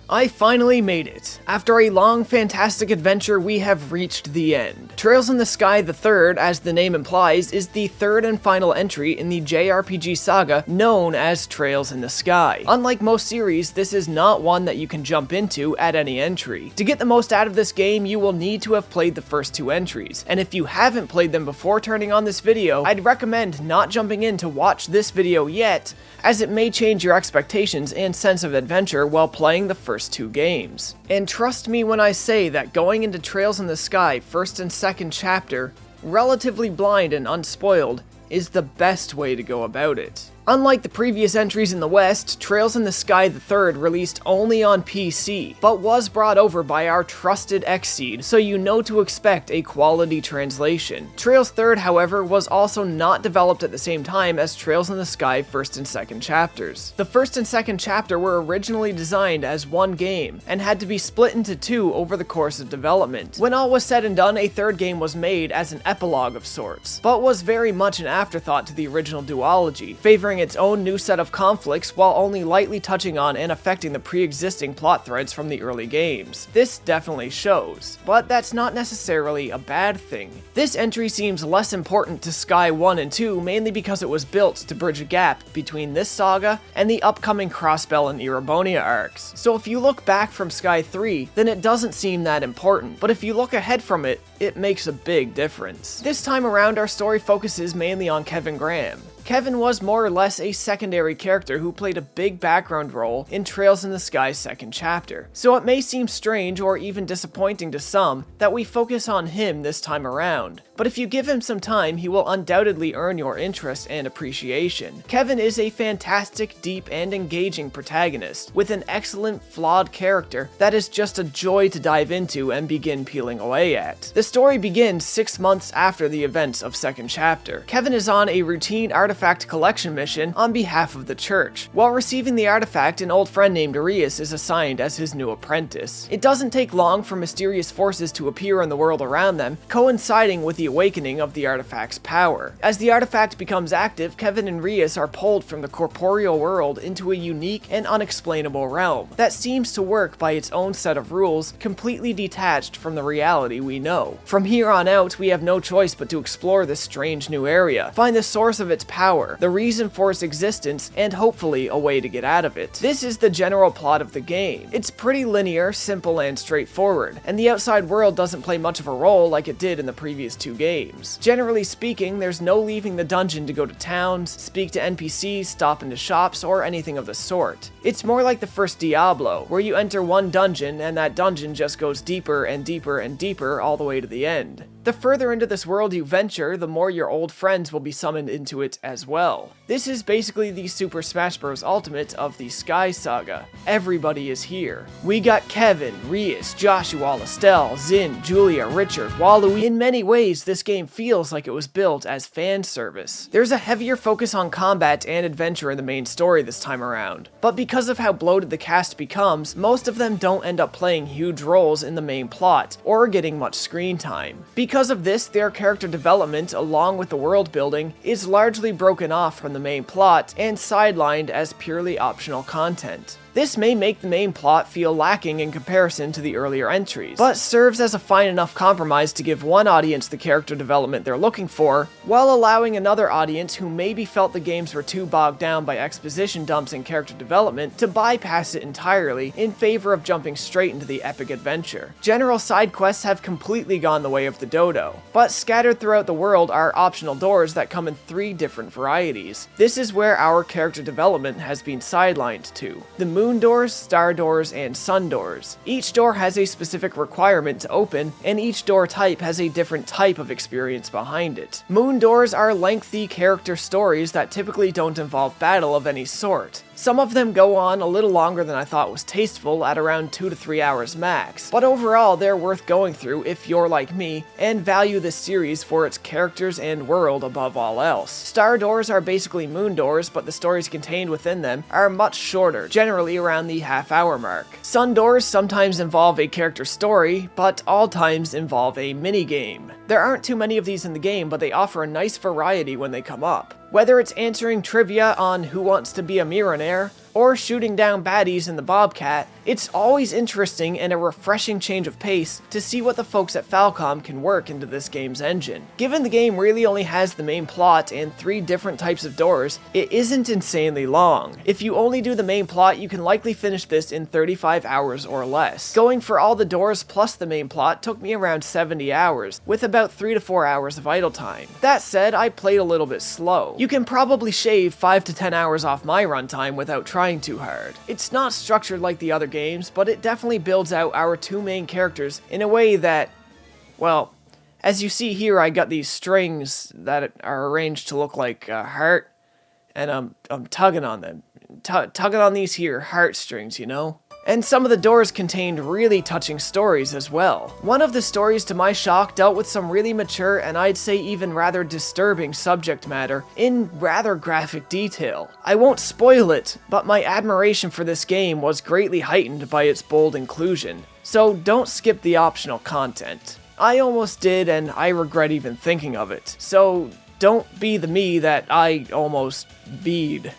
I finally made it. After a long, fantastic adventure, we have reached the end. Trails in the Sky the Third, as the name implies, is the third and final entry in the JRPG saga known as Trails in the Sky. Unlike most series, this is not one that you can jump into at any entry. To get the most out of this game, you will need to have played the first two entries, and if you haven't played them before turning on this video, I'd recommend not jumping in to watch this video yet, as it may change your expectations and sense of adventure while playing the first two games. And trust me when I say that going into Trails in the Sky first and second chapter, relatively blind and unspoiled, is the best way to go about it. Unlike the previous entries in the West, Trails in the Sky the Third released only on PC, but was brought over by our trusted Xseed, so you know to expect a quality translation. Trails Third, however, was also not developed at the same time as Trails in the Sky first and second chapters. The first and second chapter were originally designed as one game, and had to be split into two over the course of development. When all was said and done, a third game was made as an epilogue of sorts, but was very much an afterthought to the original duology, favoring its own new set of conflicts while only lightly touching on and affecting the pre-existing plot threads from the early games. This definitely shows, but that's not necessarily a bad thing. This entry seems less important to Sky 1 and 2 mainly because it was built to bridge a gap between this saga and the upcoming Crossbell and Erebonia arcs. So if you look back from Sky 3, then it doesn't seem that important, but if you look ahead from it, it makes a big difference. This time around, our story focuses mainly on Kevin Graham. Kevin was more or less a secondary character who played a big background role in Trails in the Sky's second chapter, so it may seem strange or even disappointing to some that we focus on him this time around, but if you give him some time, he will undoubtedly earn your interest and appreciation. Kevin is a fantastic, deep, and engaging protagonist, with an excellent, flawed character that is just a joy to dive into and begin peeling away at. The story begins 6 months after the events of second chapter. Kevin is on a routine artifact collection mission on behalf of the church. While receiving the artifact, an old friend named Arius is assigned as his new apprentice. It doesn't take long for mysterious forces to appear in the world around them, coinciding with the awakening of the artifact's power. As the artifact becomes active, Kevin and Arius are pulled from the corporeal world into a unique and unexplainable realm that seems to work by its own set of rules, completely detached from the reality we know. From here on out, we have no choice but to explore this strange new area, find the source of its power, the reason for its existence, and hopefully a way to get out of it. This is the general plot of the game. It's pretty linear, simple, and straightforward, and the outside world doesn't play much of a role like it did in the previous two games. Generally speaking, there's no leaving the dungeon to go to towns, speak to NPCs, stop into shops, or anything of the sort. It's more like the first Diablo, where you enter one dungeon and that dungeon just goes deeper and deeper and deeper all the way to the end. The further into this world you venture, the more your old friends will be summoned into it as well. This is basically the Super Smash Bros. Ultimate of the Sky Saga. Everybody is here. We got Kevin, Rias, Joshua, Estelle, Zin, Julia, Richard, Waluigi. In many ways, this game feels like it was built as fan service. There's a heavier focus on combat and adventure in the main story this time around, but because of how bloated the cast becomes, most of them don't end up playing huge roles in the main plot, or getting much screen time. Because of this, their character development, along with the world building, is largely broken off from the main plot and sidelined as purely optional content. This may make the main plot feel lacking in comparison to the earlier entries, but serves as a fine enough compromise to give one audience the character development they're looking for, while allowing another audience who maybe felt the games were too bogged down by exposition dumps and character development to bypass it entirely in favor of jumping straight into the epic adventure. General side quests have completely gone the way of the dodo, but scattered throughout the world are optional doors that come in 3 different varieties. This is where our character development has been sidelined to. The Moon Doors, Star Doors, and Sun Doors. Each door has a specific requirement to open, and each door type has a different type of experience behind it. Moon Doors are lengthy character stories that typically don't involve battle of any sort. Some of them go on a little longer than I thought was tasteful at around 2 to 3 hours max, but overall they're worth going through if you're like me and value this series for its characters and world above all else. Star Doors are basically Moon Doors, but the stories contained within them are much shorter, generally around the half-hour mark. Sun Doors sometimes involve a character story, but all times involve a minigame. There aren't too many of these in the game, but they offer a nice variety when they come up. Whether it's answering trivia on Who Wants to Be a Millionaire, or shooting down baddies in the Bobcat, it's always interesting and a refreshing change of pace to see what the folks at Falcom can work into this game's engine. Given the game really only has the main plot and 3 different types of doors, it isn't insanely long. If you only do the main plot, you can likely finish this in 35 hours or less. Going for all the doors plus the main plot took me around 70 hours, with about 3 to 4 hours of idle time. That said, I played a little bit slow. You can probably shave 5 to 10 hours off my runtime without trying too hard. It's not structured like the other games, but it definitely builds out our 2 main characters in a way that, well, as you see here, I got these strings that are arranged to look like a heart, and I'm tugging on them. Tugging on these here heartstrings, you know? And some of the doors contained really touching stories as well. One of the stories, to my shock, dealt with some really mature and I'd say even rather disturbing subject matter in rather graphic detail. I won't spoil it, but my admiration for this game was greatly heightened by its bold inclusion. So don't skip the optional content. I almost did, and I regret even thinking of it. So don't be the me that I almost beed,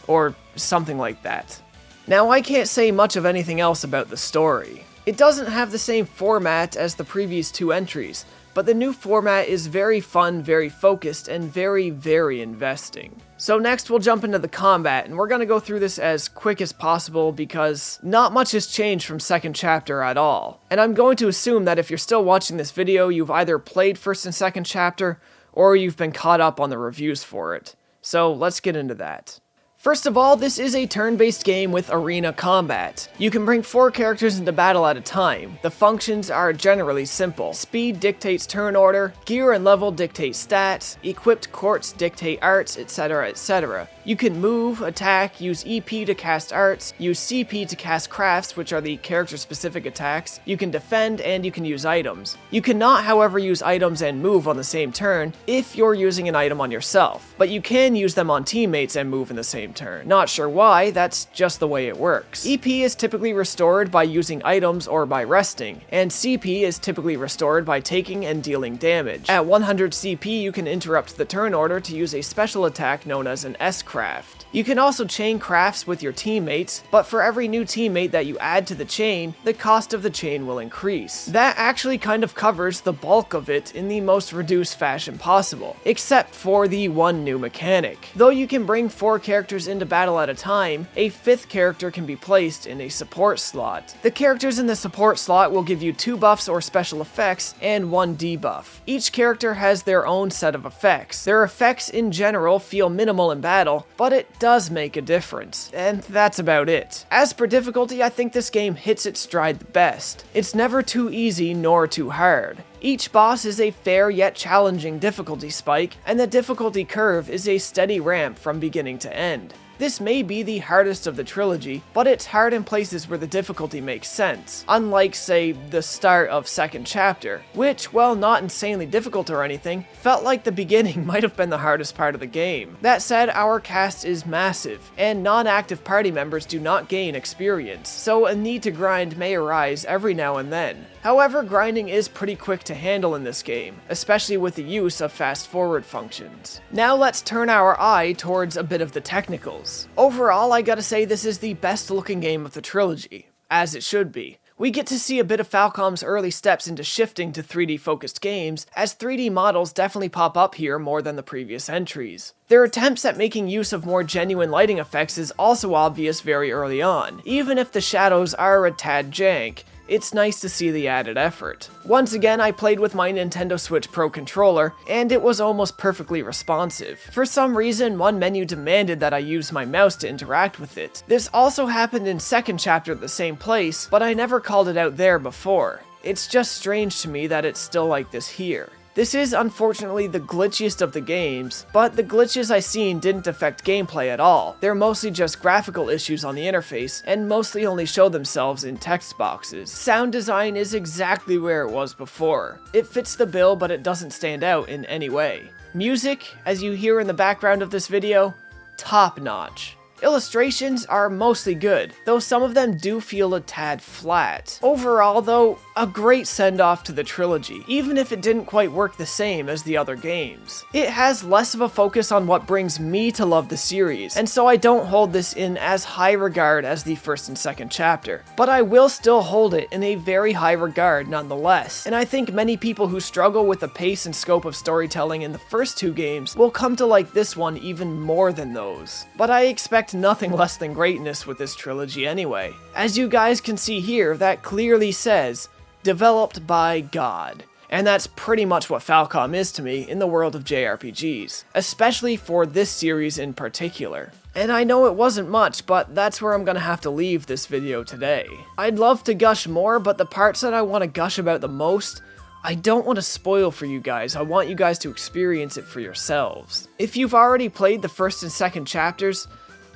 or something like that. Now, I can't say much of anything else about the story. It doesn't have the same format as the previous 2 entries, but the new format is very fun, very focused, and very, very investing. So next we'll jump into the combat, and we're gonna go through this as quick as possible because not much has changed from second chapter at all. And I'm going to assume that if you're still watching this video, you've either played first and second chapter, or you've been caught up on the reviews for it. So let's get into that. First of all, this is a turn-based game with arena combat. You can bring 4 characters into battle at a time. The functions are generally simple. Speed dictates turn order, gear and level dictate stats, equipped courts dictate arts, etc, etc. You can move, attack, use EP to cast arts, use CP to cast crafts, which are the character-specific attacks. You can defend, and you can use items. You cannot, however, use items and move on the same turn if you're using an item on yourself, but you can use them on teammates and move in the same turn. Not sure why, that's just the way it works. EP is typically restored by using items or by resting, and CP is typically restored by taking and dealing damage. At 100 CP, you can interrupt the turn order to use a special attack known as an S-craft. You can also chain crafts with your teammates, but for every new teammate that you add to the chain, the cost of the chain will increase. That actually kind of covers the bulk of it in the most reduced fashion possible, except for the 1 new mechanic. Though you can bring 4 characters into battle at a time, a 5th character can be placed in a support slot. The characters in the support slot will give you 2 buffs or special effects and 1 debuff. Each character has their own set of effects. Their effects in general feel minimal in battle, but it does make a difference, and that's about it. As per difficulty, I think this game hits its stride the best. It's never too easy nor too hard. Each boss is a fair yet challenging difficulty spike, and the difficulty curve is a steady ramp from beginning to end. This may be the hardest of the trilogy, but it's hard in places where the difficulty makes sense, unlike, say, the start of second chapter, which, while not insanely difficult or anything, felt like the beginning might have been the hardest part of the game. That said, our cast is massive, and non-active party members do not gain experience, so a need to grind may arise every now and then. However, grinding is pretty quick to handle in this game, especially with the use of fast-forward functions. Now let's turn our eye towards a bit of the technicals. Overall, I gotta say this is the best looking game of the trilogy, as it should be. We get to see a bit of Falcom's early steps into shifting to 3D focused games, as 3D models definitely pop up here more than the previous entries. Their attempts at making use of more genuine lighting effects is also obvious very early on, even if the shadows are a tad jank. It's nice to see the added effort. Once again, I played with my Nintendo Switch Pro controller, and it was almost perfectly responsive. For some reason, one menu demanded that I use my mouse to interact with it. This also happened in second chapter at the same place, but I never called it out there before. It's just strange to me that it's still like this here. This is unfortunately the glitchiest of the games, but the glitches I seen didn't affect gameplay at all. They're mostly just graphical issues on the interface, and mostly only show themselves in text boxes. Sound design is exactly where it was before. It fits the bill, but it doesn't stand out in any way. Music, as you hear in the background of this video, top notch. Illustrations are mostly good, though some of them do feel a tad flat. Overall though, a great send-off to the trilogy, even if it didn't quite work the same as the other games. It has less of a focus on what brings me to love the series, and so I don't hold this in as high regard as the first and second chapter, but I will still hold it in a very high regard nonetheless, and I think many people who struggle with the pace and scope of storytelling in the first two games will come to like this one even more than those. But I expect nothing less than greatness with this trilogy anyway. As you guys can see here, that clearly says, developed by God. And that's pretty much what Falcom is to me in the world of JRPGs, especially for this series in particular. And I know it wasn't much, but that's where I'm gonna have to leave this video today. I'd love to gush more, but the parts that I want to gush about the most, I don't want to spoil for you guys. I want you guys to experience it for yourselves. If you've already played the first and second chapters,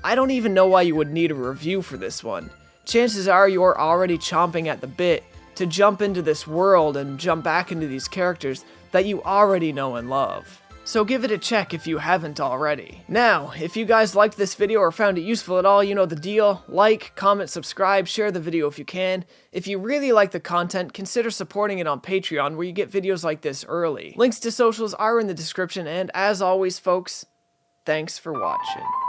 I don't even know why you would need a review for this one. Chances are you're already chomping at the bit to jump into this world and jump back into these characters that you already know and love. So give it a check if you haven't already. Now, if you guys liked this video or found it useful at all, you know the deal. Like, comment, subscribe, share the video if you can. If you really like the content, consider supporting it on Patreon where you get videos like this early. Links to socials are in the description, and as always folks, thanks for watching.